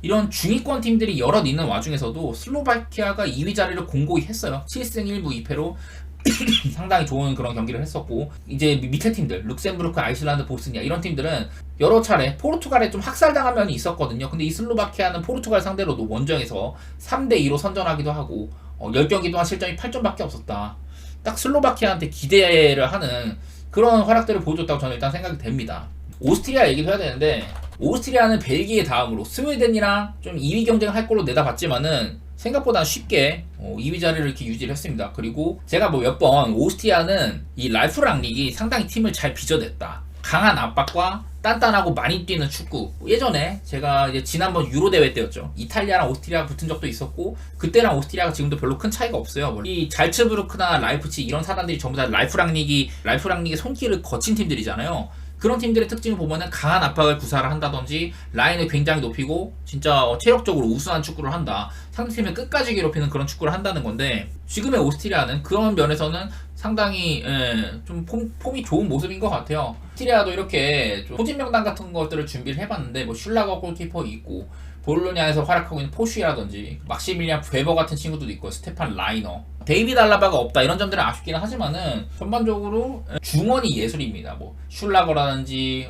이런 중위권 팀들이 여럿 있는 와중에서도 슬로바키아가 2위 자리를 공고히 했어요. 7승 1무 2패로 상당히 좋은 그런 경기를 했었고 이제 밑에 팀들 룩셈부르크, 아이슬란드, 보스니아 이런 팀들은 여러 차례 포르투갈에 좀 학살당한 면이 있었거든요. 근데 이 슬로바키아는 포르투갈 상대로도 원정에서 3대2로 선전하기도 하고 10경기 동안 실점이 8점밖에 없었다. 딱 슬로바키아한테 기대를 하는 그런 활약들을 보여줬다고 저는 일단 생각이 됩니다. 오스트리아 얘기도 해야 되는데 오스트리아는 벨기에 다음으로 스웨덴이랑 좀 2위 경쟁을 할 걸로 내다봤지만은 생각보다 쉽게 2위 자리를 이렇게 유지를 했습니다. 그리고 제가 뭐 몇 번 오스트리아는 이 랄프 랑닉이 상당히 팀을 잘 빚어냈다. 강한 압박과 단단하고 많이 뛰는 축구. 예전에 제가 이제 지난번 유로 대회 때였죠. 이탈리아랑 오스트리아가 붙은 적도 있었고 그때랑 오스트리아가 지금도 별로 큰 차이가 없어요. 이 잘츠부르크나 라이프치 이런 사단들이 전부 다 랄프 랑닉의 손길을 거친 팀들이잖아요. 그런 팀들의 특징을 보면은 강한 압박을 구사를 한다든지 라인을 굉장히 높이고 진짜 체력적으로 우수한 축구를 한다. 상대팀을 끝까지 괴롭히는 그런 축구를 한다는 건데 지금의 오스트리아는 그런 면에서는 상당히 좀 폼이 좋은 모습인 것 같아요. 오스트리아도 이렇게 좀 소집 명단 같은 것들을 준비를 해봤는데 뭐 슐라거 골키퍼 있고 볼로냐에서 활약하고 있는 포슈라든지 막시밀리안 베버 같은 친구도 있고 스테판 라이너 데이비드 알라바가 없다 이런 점들은 아쉽긴 하지만은 전반적으로 중원이 예술입니다. 뭐 슐라거라든지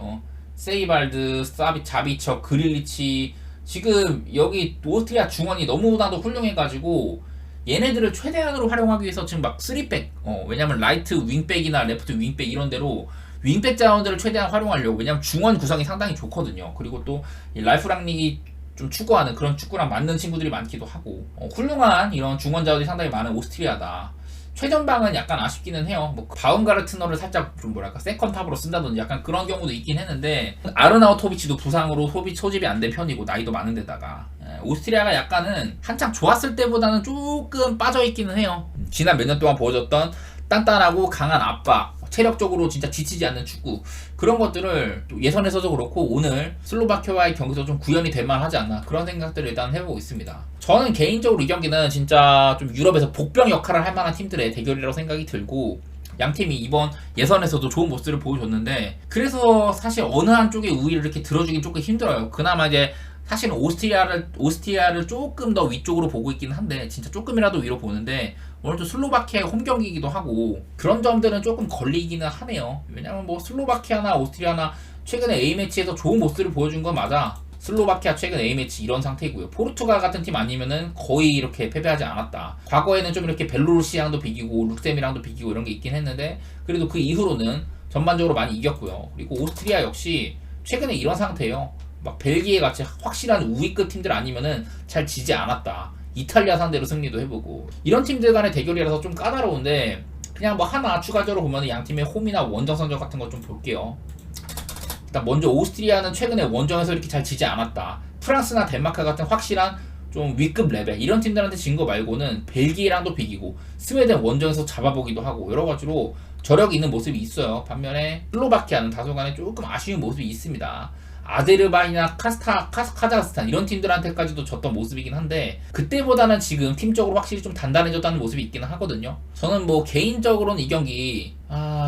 세이발드, 자비처, 그릴리치 지금 여기 오스트리아 중원이 너무나도 훌륭해가지고 얘네들을 최대한으로 활용하기 위해서 지금 막 3백 왜냐면 라이트 윙백이나 레프트 윙백 이런 데로 윙백 자원들을 최대한 활용하려고 왜냐면 중원 구성이 상당히 좋거든요. 그리고 또 랄프 랑닉이 좀 추구하는 그런 축구랑 맞는 친구들이 많기도 하고 훌륭한 이런 중원 자원이 상당히 많은 오스트리아다. 최전방은 약간 아쉽기는 해요. 뭐 바움가르트너를 살짝 좀 뭐랄까 세컨탑으로 쓴다든지 약간 그런 경우도 있긴 했는데 아르나우토비치도 부상으로 소집이 안 된 편이고 나이도 많은데다가 오스트리아가 약간은 한창 좋았을 때보다는 조금 빠져있기는 해요. 지난 몇 년 동안 보여줬던 단단하고 강한 압박 체력적으로 진짜 지치지 않는 축구 그런 것들을 또 예선에서도 그렇고 오늘 슬로바키아와의 경기도 좀 구현이 될 만하지 않나 그런 생각들을 일단 해보고 있습니다. 저는 개인적으로 이 경기는 진짜 좀 유럽에서 복병 역할을 할 만한 팀들의 대결이라고 생각이 들고 양팀이 이번 예선에서도 좋은 모습을 보여줬는데 그래서 사실 어느 한쪽의 우위를 이렇게 들어주긴 조금 힘들어요. 그나마 이제 사실은 오스트리아를 조금 더 위쪽으로 보고 있기는 한데 진짜 조금이라도 위로 보는데 오늘도 슬로바키아의 홈 경기이기도 하고 그런 점들은 조금 걸리기는 하네요. 왜냐면 뭐 슬로바키아나 오스트리아나 최근에 A매치에서 좋은 모습을 보여준 건 맞아. 슬로바키아 최근 A매치 이런 상태이고요. 포르투갈 같은 팀 아니면은 거의 이렇게 패배하지 않았다. 과거에는 좀 이렇게 벨로루시랑도 비기고 룩셈이랑도 비기고 이런 게 있긴 했는데 그래도 그 이후로는 전반적으로 많이 이겼고요. 그리고 오스트리아 역시 최근에 이런 상태예요. 막 벨기에 같이 확실한 우위급 팀들 아니면은 잘 지지 않았다. 이탈리아 상대로 승리도 해보고 이런 팀들 간의 대결이라서 좀 까다로운데 그냥 뭐 하나 추가적으로 보면 양 팀의 홈이나 원정 성적 같은 거 좀 볼게요. 일단 먼저 오스트리아는 최근에 원정에서 이렇게 잘 지지 않았다. 프랑스나 덴마크 같은 확실한 좀 위급 레벨 이런 팀들한테 진 거 말고는 벨기에랑도 비기고 스웨덴 원정에서 잡아보기도 하고 여러 가지로 저력이 있는 모습이 있어요. 반면에 슬로바키아는 다소간에 조금 아쉬운 모습이 있습니다. 아제르바이나 카자흐스탄 이런 팀들한테까지도 졌던 모습이긴 한데 그때보다는 지금 팀적으로 확실히 좀 단단해졌다는 모습이 있기는 하거든요. 저는 뭐 개인적으로는 이 경기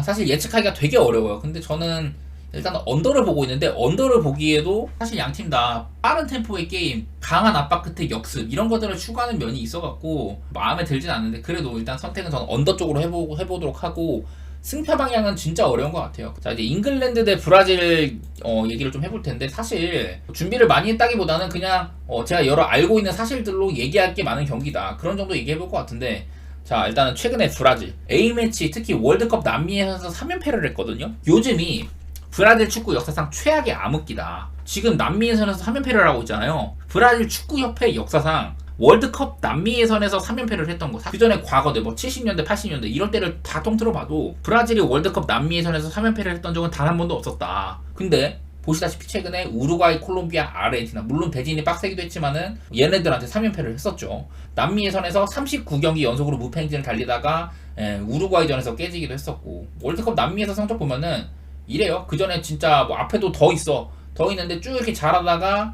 사실 예측하기가 되게 어려워요. 근데 저는 일단 언더를 보고 있는데 언더를 보기에도 사실 양팀 다 빠른 템포의 게임, 강한 압박 끝에 역습 이런 것들을 추구하는 면이 있어갖고 마음에 들진 않는데 그래도 일단 선택은 저는 언더 쪽으로 해보도록 하고 승패 방향은 진짜 어려운 것 같아요. 자 이제 잉글랜드 대 브라질 얘기를 좀 해볼 텐데 사실 준비를 많이 했다기보다는 그냥 제가 여러 알고 있는 사실들로 얘기할 게 많은 경기다 그런 정도 얘기해볼 것 같은데 자 일단은 최근에 브라질 A매치 특히 월드컵 남미에서 3연패를 했거든요. 요즘이 브라질 축구 역사상 최악의 암흑기다. 지금 남미 예선에서 3연패를 하고 있잖아요. 브라질 축구협회 역사상 월드컵 남미 예선에서 3연패를 했던 거. 그 전에 과거대 뭐 70년대, 80년대 이런 때를 다 통틀어 봐도 브라질이 월드컵 남미 예선에서 3연패를 했던 적은 단 한 번도 없었다. 근데 보시다시피 최근에 우루과이, 콜롬비아, 아르헨티나 물론 대진이 빡세기도 했지만은 얘네들한테 3연패를 했었죠. 남미 예선에서 39경기 연속으로 무패 행진을 달리다가 우루과이전에서 깨지기도 했었고 월드컵 남미에서 성적 보면은 이래요. 그 전에 진짜 뭐 앞에도 더 있는데 쭉 이렇게 잘하다가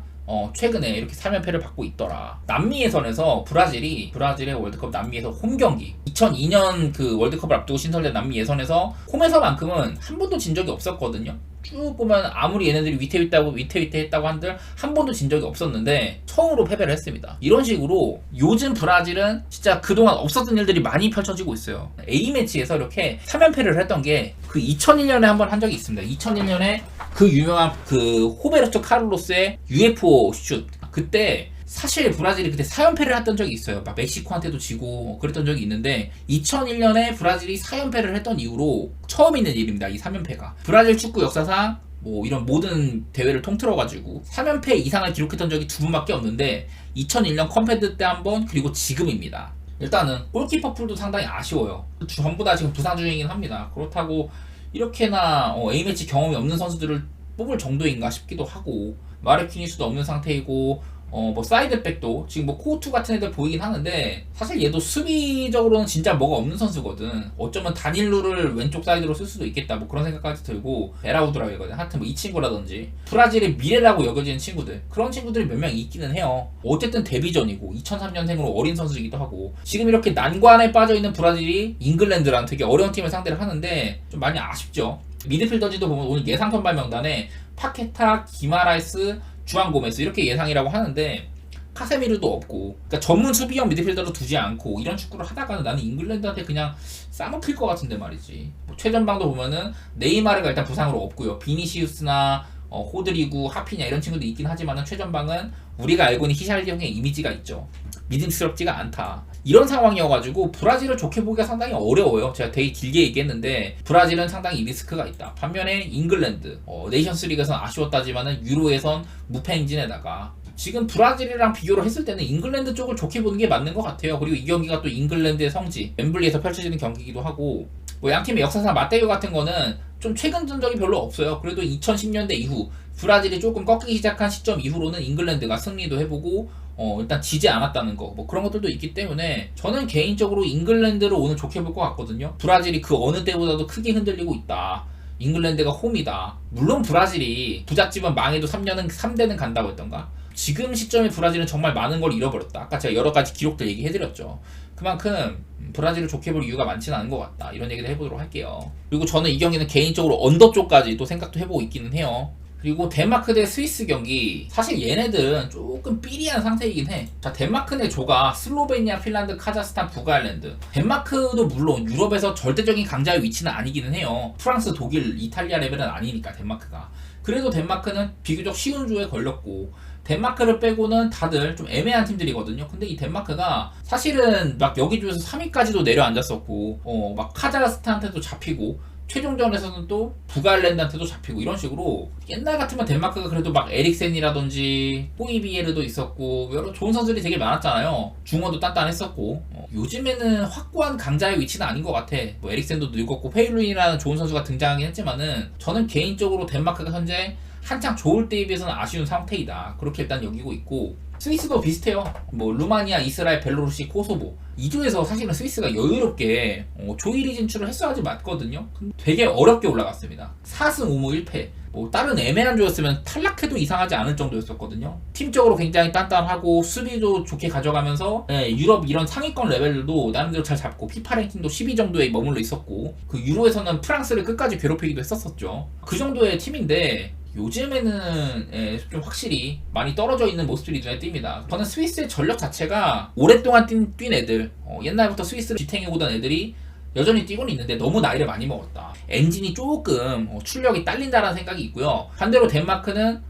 최근에 이렇게 3연패를 받고 있더라. 남미 예선에서 브라질의 월드컵 남미에서 홈 경기 2002년 그 월드컵을 앞두고 신설된 남미 예선에서 홈에서만큼은 한 번도 진 적이 없었거든요. 쭉 보면 아무리 얘네들이 위태위태했다고 한들 한 번도 진 적이 없었는데 처음으로 패배를 했습니다. 이런 식으로 요즘 브라질은 진짜 그동안 없었던 일들이 많이 펼쳐지고 있어요. A매치에서 이렇게 3연패를 했던 게 그 2001년에 한 번 한 적이 있습니다. 2001년에 그 유명한 그 호베르토 카를로스의 UFO 슛 그때 사실 브라질이 그때 4연패를 했던 적이 있어요. 막 멕시코한테도 지고 그랬던 적이 있는데 2001년에 브라질이 4연패를 했던 이후로 처음 있는 일입니다. 이 3연패가. 브라질 축구 역사상 뭐 이런 모든 대회를 통틀어가지고 3연패 이상을 기록했던 적이 두 번밖에 없는데 2001년 컴패드 때 한 번 그리고 지금입니다. 일단은 골키퍼 풀도 상당히 아쉬워요. 전부 다 지금 부상 중이긴 합니다. 그렇다고 이렇게나 A매치 경험이 없는 선수들을 뽑을 정도인가 싶기도 하고 마르키니스도 없는 상태이고 뭐 사이드백도 지금 뭐 코우투 같은 애들 보이긴 하는데 사실 얘도 수비적으로는 진짜 뭐가 없는 선수거든. 어쩌면 다닐루를 왼쪽 사이드로 쓸 수도 있겠다 뭐 그런 생각까지 들고 에라우드라고 하거든. 하여튼 뭐 이 친구라든지 브라질의 미래라고 여겨지는 친구들 그런 친구들이 몇 명 있기는 해요. 어쨌든 데뷔전이고 2003년생으로 어린 선수이기도 하고 지금 이렇게 난관에 빠져있는 브라질이 잉글랜드랑 되게 어려운 팀을 상대를 하는데 좀 많이 아쉽죠. 미드필더지도 보면 오늘 예상 선발 명단에 파케타, 기마라이스, 주안 고메스 이렇게 예상이라고 하는데 카세미르도 없고 그러니까 전문 수비형 미드필더로 두지 않고 이런 축구를 하다가는 나는 잉글랜드한테 그냥 싸먹힐 것 같은데 말이지. 뭐 최전방도 보면은 네이마르가 일단 부상으로 없고요. 비니시우스나 호드리구, 하피냐 이런 친구도 있긴 하지만은 최전방은 우리가 알고 있는 히샬리형의 이미지가 있죠. 믿음스럽지가 않다. 이런 상황이어가지고 브라질을 좋게 보기가 상당히 어려워요. 제가 되게 길게 얘기했는데 브라질은 상당히 리스크가 있다. 반면에 잉글랜드 네이션스 리그에선 아쉬웠다지만은 유로에선 무패 행진에다가 지금 브라질이랑 비교를 했을 때는 잉글랜드 쪽을 좋게 보는 게 맞는 것 같아요. 그리고 이 경기가 또 잉글랜드의 성지 웸블리에서 펼쳐지는 경기이기도 하고 뭐 양팀의 역사상 맞대결 같은 거는 좀 최근 전적이 별로 없어요. 그래도 2010년대 이후 브라질이 조금 꺾이기 시작한 시점 이후로는 잉글랜드가 승리도 해보고 일단 지지 않았다는 거 뭐 그런 것들도 있기 때문에 저는 개인적으로 잉글랜드를 오늘 좋게 볼 것 같거든요. 브라질이 그 어느 때보다도 크게 흔들리고 있다. 잉글랜드가 홈이다. 물론 브라질이 부잣집은 망해도 3대는 간다고 했던가? 지금 시점에 브라질은 정말 많은 걸 잃어버렸다. 아까 제가 여러 가지 기록들 얘기해드렸죠. 그만큼 브라질을 좋게 볼 이유가 많지는 않은 것 같다. 이런 얘기를 해보도록 할게요. 그리고 저는 이 경기는 개인적으로 언더 쪽까지 또 생각도 해보고 있기는 해요. 그리고 덴마크 대 스위스 경기 사실 얘네들은 조금 삐리한 상태이긴 해. 자 덴마크 내 조가 슬로베니아, 핀란드, 카자흐스탄, 북아일랜드. 덴마크도 물론 유럽에서 절대적인 강자의 위치는 아니기는 해요. 프랑스, 독일, 이탈리아 레벨은 아니니까 덴마크가. 그래도 덴마크는 비교적 쉬운 조에 걸렸고 덴마크를 빼고는 다들 좀 애매한 팀들이거든요. 근데 이 덴마크가 사실은 막 여기저기서 3위까지도 내려앉았었고 막 카자흐스탄한테도 잡히고 최종전에서는 또 북아일랜드한테도 잡히고 이런 식으로 옛날 같으면 덴마크가 그래도 막 에릭센이라든지 호이비에르도 있었고 여러 좋은 선수들이 되게 많았잖아요. 중원도 단단했었고 요즘에는 확고한 강자의 위치는 아닌 것 같아. 뭐 에릭센도 늙었고 페이룬이라는 좋은 선수가 등장하긴 했지만은 저는 개인적으로 덴마크가 현재 한창 좋을 때에 비해서는 아쉬운 상태이다. 그렇게 일단 여기고 있고 스위스도 비슷해요. 뭐 루마니아, 이스라엘, 벨로루시, 코소보 이 중에서 사실은 스위스가 여유롭게 조1위 진출을 했어야지 맞거든요. 근데 되게 어렵게 올라갔습니다. 4승 5무 1패. 뭐 다른 애매한 조였으면 탈락해도 이상하지 않을 정도였었거든요. 팀적으로 굉장히 단단하고 수비도 좋게 가져가면서 유럽 이런 상위권 레벨도 나름대로 잘 잡고 피파 랭킹도 10위 정도에 머물러 있었고 그 유로에서는 프랑스를 끝까지 괴롭히기도 했었었죠. 그 정도의 팀인데 요즘에는 좀 확실히 많이 떨어져 있는 모습들이 눈에 띕니다. 저는 스위스의 전력 자체가 오랫동안 뛴 애들, 옛날부터 스위스를 지탱해 오던 애들이 여전히 뛰고는 있는데 너무 나이를 많이 먹었다. 엔진이 조금 출력이 딸린다라는 생각이 있고요. 반대로 덴마크는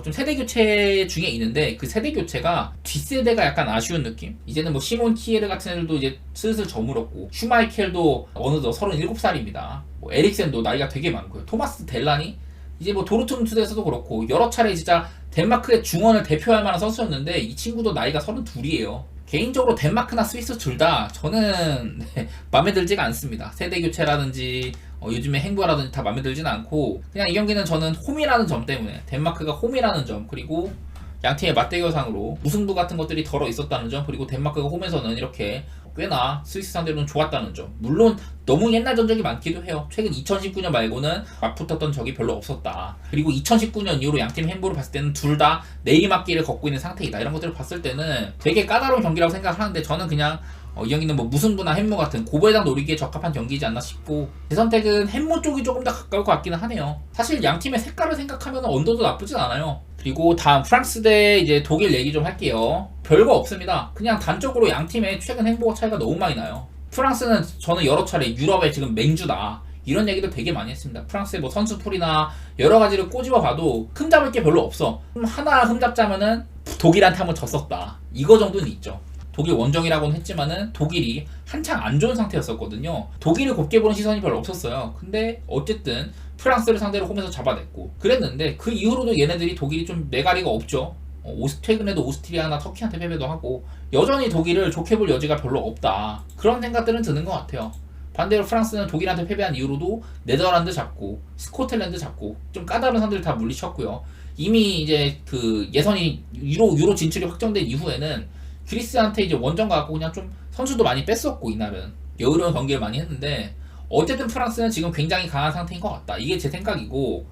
좀 세대 교체 중에 있는데 그 세대 교체가 뒷세대가 약간 아쉬운 느낌? 이제는 뭐 시몬 키에르 같은 애들도 이제 슬슬 저물었고 슈마이켈도 어느덧 37살입니다. 뭐 에릭센도 나이가 되게 많고요. 토마스 델란이 이제 뭐 도르트문트에서도 그렇고 여러 차례 진짜 덴마크의 중원을 대표할 만한 선수였는데 이 친구도 나이가 32이에요. 개인적으로 덴마크나 스위스 둘 다 저는 마음에 들지가 않습니다. 세대 교체라든지 요즘에 행보라든지 다 마음에 들지는 않고 그냥 이 경기는 저는 홈이라는 점 때문에 덴마크가 홈이라는 점 그리고 양팀의 맞대결상으로 무승부 같은 것들이 덜어 있었다는 점 그리고 덴마크가 홈에서는 이렇게 꽤나 스위스 상대로는 좋았다는 점 물론 너무 옛날 전적이 많기도 해요. 최근 2019년 말고는 맞붙었던 적이 별로 없었다. 그리고 2019년 이후로 양팀 행보를 봤을 때는 둘 다 내리막길을 걷고 있는 상태이다. 이런 것들을 봤을 때는 되게 까다로운 경기라고 생각하는데 저는 그냥 이 경기는 뭐 무승부나 햄무 같은 고배당 노리기에 적합한 경기이지 않나 싶고 제 선택은 햄무 쪽이 조금 더 가까울 것 같기는 하네요. 사실 양팀의 색깔을 생각하면 언더도 나쁘진 않아요. 그리고 다음 프랑스 대 이제 독일 얘기 좀 할게요. 별거 없습니다. 그냥 단적으로 양팀의 최근 행보 차이가 너무 많이 나요. 프랑스는 저는 여러 차례 유럽의 지금 맹주다 이런 얘기도 되게 많이 했습니다. 프랑스의 뭐 선수풀이나 여러 가지를 꼬집어 봐도 흠잡을 게 별로 없어. 하나 흠잡자면은 독일한테 한번 졌었다. 이거 정도는 있죠. 독일 원정이라고는 했지만은 독일이 한창 안 좋은 상태였었거든요. 독일을 곱게 보는 시선이 별로 없었어요. 근데 어쨌든 프랑스를 상대로 홈에서 잡아냈고 그랬는데 그 이후로도 얘네들이 독일이 좀 매가리가 없죠. 최근에도 오스트리아나 터키한테 패배도 하고 여전히 독일을 좋게 볼 여지가 별로 없다. 그런 생각들은 드는 것 같아요. 반대로 프랑스는 독일한테 패배한 이후로도 네덜란드 잡고 스코틀랜드 잡고 좀 까다로운 상대를 다 물리쳤고요. 이미 이제 그 예선이 유로 진출이 확정된 이후에는 그리스한테 이제 원정 가고 그냥 좀 선수도 많이 뺐었고 이날은 여유로운 경기를 많이 했는데 어쨌든 프랑스는 지금 굉장히 강한 상태인 것 같다. 이게 제 생각이고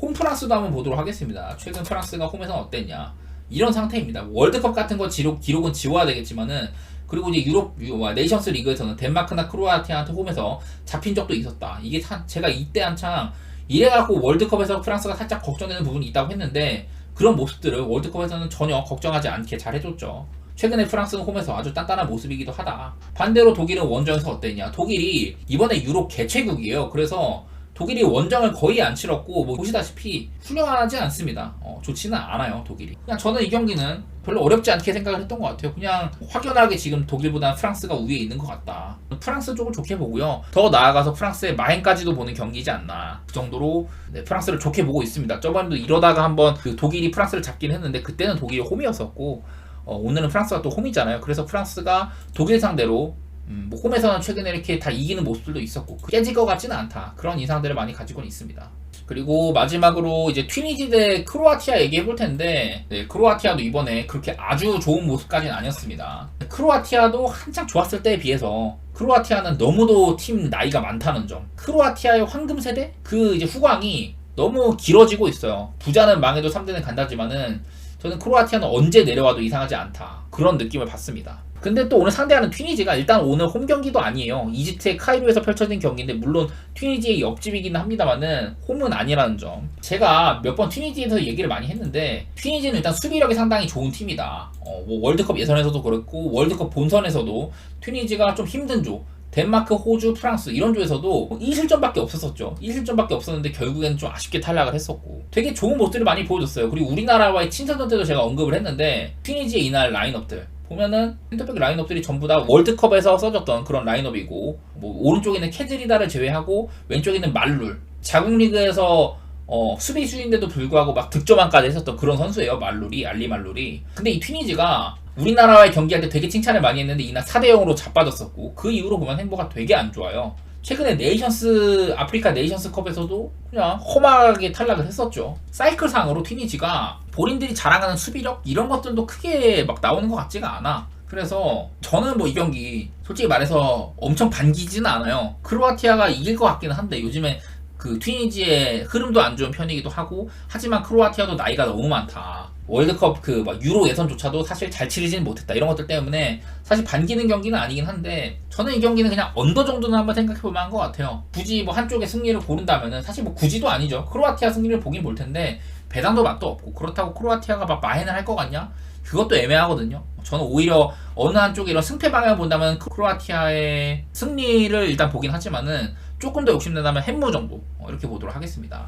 홈 프랑스도 한번 보도록 하겠습니다. 최근 프랑스가 홈에서는 어땠냐 이런 상태입니다. 월드컵 같은 거 기록은 지워야 되겠지만은 그리고 이제 유럽 네이션스 리그에서는 덴마크나 크로아티아한테 홈에서 잡힌 적도 있었다. 이게 제가 이때 한창 이래갖고 월드컵에서 프랑스가 살짝 걱정되는 부분이 있다고 했는데 그런 모습들을 월드컵에서는 전혀 걱정하지 않게 잘 해줬죠. 최근에 프랑스는 홈에서 아주 단단한 모습이기도 하다. 반대로 독일은 원정에서 어땠냐. 독일이 이번에 유로 개최국이에요. 그래서 독일이 원정을 거의 안 치렀고 뭐 보시다시피 훌륭하지 않습니다. 좋지는 않아요 독일이. 그냥 저는 이 경기는 별로 어렵지 않게 생각을 했던 것 같아요. 그냥 확연하게 지금 독일보다는 프랑스가 우위에 있는 것 같다. 프랑스 쪽을 좋게 보고요. 더 나아가서 프랑스의 마행까지도 보는 경기이지 않나. 그 정도로 프랑스를 좋게 보고 있습니다. 저번에도 이러다가 한번 그 독일이 프랑스를 잡긴 했는데 그때는 독일이 홈이었었고 오늘은 프랑스가 또 홈이잖아요. 그래서 프랑스가 독일 상대로 뭐 홈에서는 최근에 이렇게 다 이기는 모습들도 있었고 깨질 것 같지는 않다. 그런 인상들을 많이 가지고는 있습니다. 그리고 마지막으로 이제 튀니지 대 크로아티아 얘기해 볼 텐데 크로아티아도 이번에 그렇게 아주 좋은 모습까지는 아니었습니다. 크로아티아도 한창 좋았을 때에 비해서 크로아티아는 너무도 팀 나이가 많다는 점. 크로아티아의 황금 세대? 그 이제 후광이 너무 길어지고 있어요. 부자는 망해도 3대는 간다지만은 저는 크로아티아는 언제 내려와도 이상하지 않다. 그런 느낌을 받습니다. 근데 또 오늘 상대하는 튀니지가 일단 오늘 홈 경기도 아니에요. 이집트의 카이로에서 펼쳐진 경기인데 물론 튀니지의 옆집이긴 합니다만은 홈은 아니라는 점. 제가 몇 번 튀니지에서 얘기를 많이 했는데 튀니지는 일단 수비력이 상당히 좋은 팀이다. 뭐 월드컵 예선에서도 그렇고 월드컵 본선에서도 튀니지가 좀 힘든 조 덴마크, 호주, 프랑스 이런 조에서도 2실점밖에 없었었죠. 2실점밖에 없었는데 결국에는 좀 아쉽게 탈락을 했었고 되게 좋은 모습들을 많이 보여줬어요. 그리고 우리나라와의 친선전 때도 제가 언급을 했는데 튀니지의 이날 라인업들 보면은 센터백 라인업들이 전부 다 월드컵에서 써졌던 그런 라인업이고 뭐 오른쪽에 있는 캐즈리다를 제외하고 왼쪽에 있는 말룰 자국 리그에서 수비수인데도 불구하고 막 득점왕까지 했었던 그런 선수예요. 말룰이 알리 말룰이. 근데 이 튀니지가 우리나라와의 경기할 때 되게 칭찬을 많이 했는데 이날 4대0으로 자빠졌었고 그 이후로 보면 행보가 되게 안 좋아요. 최근에 아프리카 네이션스컵에서도 그냥 험하게 탈락을 했었죠. 사이클상으로 튀니지가 본인들이 자랑하는 수비력 이런 것들도 크게 막 나오는 것 같지가 않아. 그래서 저는 뭐 이 경기 솔직히 말해서 엄청 반기지는 않아요. 크로아티아가 이길 것 같기는 한데 요즘에 그 튀니지의 흐름도 안 좋은 편이기도 하고 하지만 크로아티아도 나이가 너무 많다. 월드컵 그 막 유로 예선조차도 사실 잘 치르지는 못했다. 이런 것들 때문에 사실 반기는 경기는 아니긴 한데 저는 이 경기는 그냥 언더 정도는 한번 생각해볼 만한 것 같아요. 굳이 뭐 한쪽의 승리를 고른다면은 사실 뭐 굳이도 아니죠. 크로아티아 승리를 보긴 볼 텐데 배당도 맛도 없고 그렇다고 크로아티아가 막 마행을 할 것 같냐? 그것도 애매하거든요. 저는 오히려 어느 한쪽에 이런 승패 방향을 본다면 크로아티아의 승리를 일단 보긴 하지만은 조금 더 욕심낸다면 햄무 정도 이렇게 보도록 하겠습니다.